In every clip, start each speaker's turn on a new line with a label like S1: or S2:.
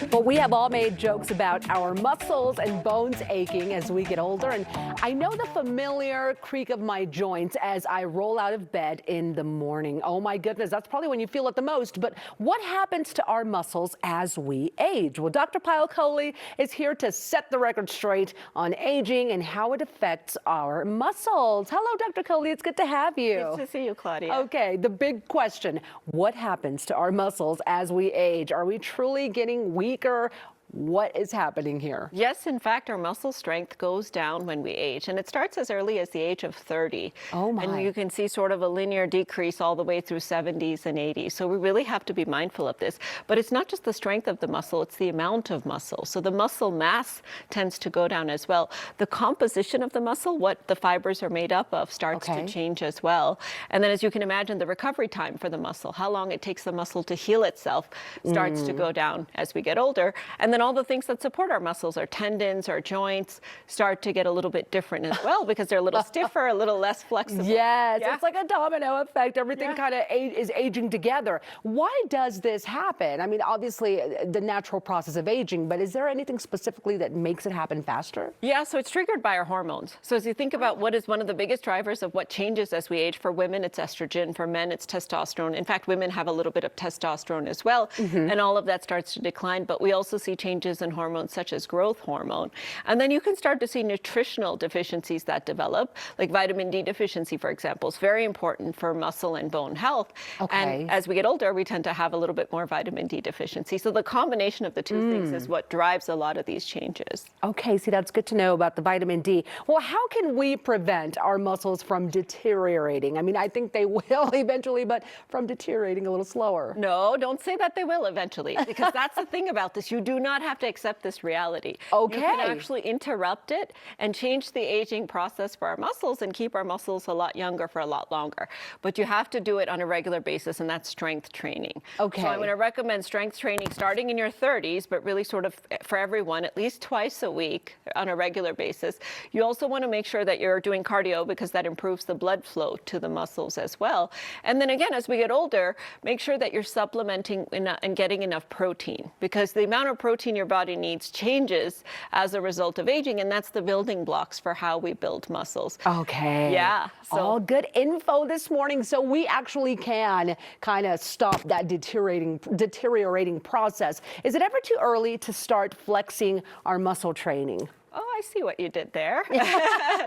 S1: Well, we have all made jokes about our muscles and bones aching as we get older, and I know the familiar creak of my joints as I roll out of bed in the morning. Oh my goodness, that's probably when you feel it the most. But what happens to our muscles as we age? Well, Dr. Kohli is here to set the record straight on aging and how it affects our muscles. Hello, Dr. Kohli, it's good to have you.
S2: Good to see you, Claudia.
S1: Okay, the big question, what happens to our muscles as we age? Are we truly getting weaker? What is happening here?
S2: Yes, in fact, our muscle strength goes down when we age, and it starts as early as the age of 30.
S1: Oh my.
S2: And you can see sort of a linear decrease all the way through 70s and 80s. So we really have to be mindful of this. But it's not just the strength of the muscle, it's the amount of muscle. So the muscle mass tends to go down as well. The composition of the muscle, what the fibers are made up of, starts to change as well. And then as you can imagine, the recovery time for the muscle, how long it takes the muscle to heal itself, starts to go down as we get older. And then all the things that support our muscles, our tendons, our joints, start to get a little bit different as well because they're a little stiffer, a little less flexible.
S1: Yes, it's like a domino effect. Everything kind of is aging together. Why does this happen? I mean, obviously, the natural process of aging, but is there anything specifically that makes it happen faster?
S2: Yeah, so it's triggered by our hormones. So as you think about what is one of the biggest drivers of what changes as we age, for women, it's estrogen. For men, it's testosterone. In fact, women have a little bit of testosterone as well, and all of that starts to decline. But we also see changes in hormones such as growth hormone. And then you can start to see nutritional deficiencies that develop, like vitamin D deficiency, for example, is very important for muscle and bone health. And as we get older, we tend to have a little bit more vitamin D deficiency. So the combination of the two things is what drives a lot of these changes.
S1: Okay, see, that's good to know about the vitamin D. Well, how can we prevent our muscles from deteriorating? I mean, I think they will eventually, but from deteriorating a little slower.
S2: No, don't say that they will eventually, because that's the thing about this. You do not have to accept this reality.
S1: Okay.
S2: You can actually interrupt it and change the aging process for our muscles and keep our muscles a lot younger for a lot longer. But you have to do it on a regular basis, and that's strength training.
S1: Okay.
S2: So I'm going to recommend strength training starting in your 30s, but really sort of for everyone, at least twice a week on a regular basis. You also want to make sure that you're doing cardio because that improves the blood flow to the muscles as well. And then again, as we get older, make sure that you're supplementing and getting enough protein, because the amount of protein your body needs changes as a result of aging, and that's the building blocks for how we build muscles.
S1: Okay.
S2: Yeah.
S1: So all good info this morning, so we actually can kind of stop that deteriorating process. Is it ever too early to start flexing our muscle training?
S2: Oh, I see what you did there.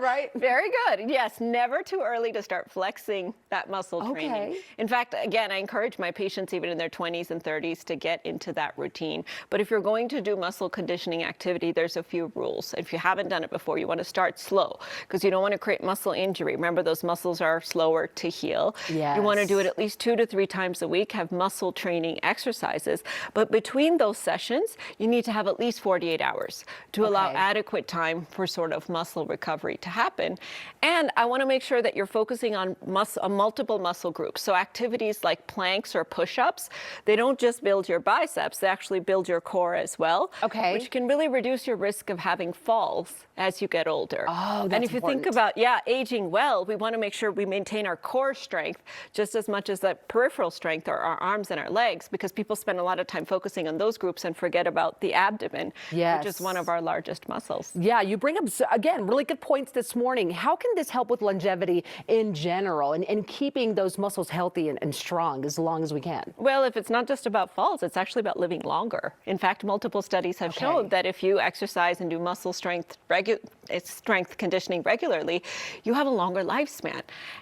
S1: Right?
S2: Very good. Yes, never too early to start flexing that muscle training. In fact, again, I encourage my patients even in their 20s and 30s to get into that routine. But if you're going to do muscle conditioning activity, there's a few rules. If you haven't done it before, you want to start slow because you don't want to create muscle injury. Remember, those muscles are slower to heal.
S1: Yes.
S2: You want to do it at least 2 to 3 times a week, have muscle training exercises. But between those sessions, you need to have at least 48 hours to allow adequate time for sort of muscle recovery to happen. And I want to make sure that you're focusing on multiple muscle groups. So activities like planks or push-ups, they don't just build your biceps, they actually build your core as well. Which can really reduce your risk of having falls as you get older.
S1: Oh, that's
S2: and if you
S1: important.
S2: think about, aging well, we want to make sure we maintain our core strength just as much as the peripheral strength, or our arms and our legs, because people spend a lot of time focusing on those groups and forget about the abdomen, which is one of our largest muscles.
S1: Yeah, you bring up, again, really good points this morning. How can this help with longevity in general and keeping those muscles healthy and strong as long as we can?
S2: Well, if it's not just about falls, it's actually about living longer. In fact, multiple studies have shown that if you exercise and do muscle strength conditioning regularly, you have a longer lifespan.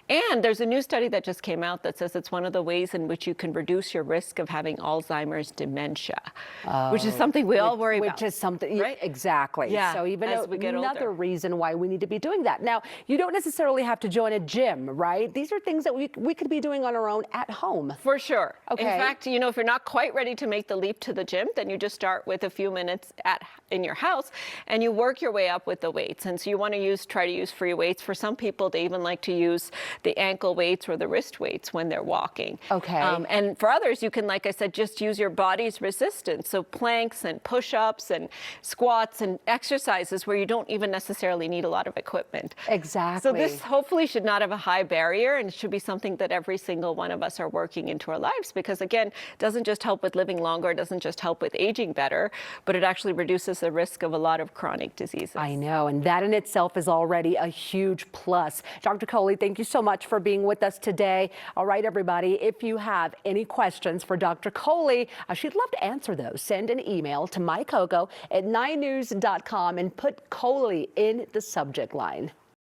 S2: And there's a new study that just came out that says it's one of the ways in which you can reduce your risk of having Alzheimer's dementia, which is something we all worry about.
S1: Which is something,
S2: right?
S1: Exactly.
S2: Yeah.
S1: So even
S2: as we get
S1: another
S2: older.
S1: reason why we need to be doing that. Now, you don't necessarily have to join a gym, right? These are things that we could be doing on our own at home.
S2: For sure.
S1: Okay.
S2: In fact, if you're not quite ready to make the leap to the gym, then you just start with a few minutes in your house and you work your way up with the weights. And so you want to try to use free weights. For some people, they even like to use the ankle weights or the wrist weights when they're walking. And for others, you can, like I said, just use your body's resistance. So planks and push-ups and squats and exercises where where you don't even necessarily need a lot of equipment.
S1: Exactly.
S2: So this hopefully should not have a high barrier, and it should be something that every single one of us are working into our lives, because again, it doesn't just help with living longer, it doesn't just help with aging better, but it actually reduces the risk of a lot of chronic diseases.
S1: I know, and that in itself is already a huge plus. Dr. Kohli, thank you so much for being with us today. All right, everybody, if you have any questions for Dr. Kohli, she'd love to answer those. Send an email to MyCOCO at 9news.com and put Kohli in the subject line.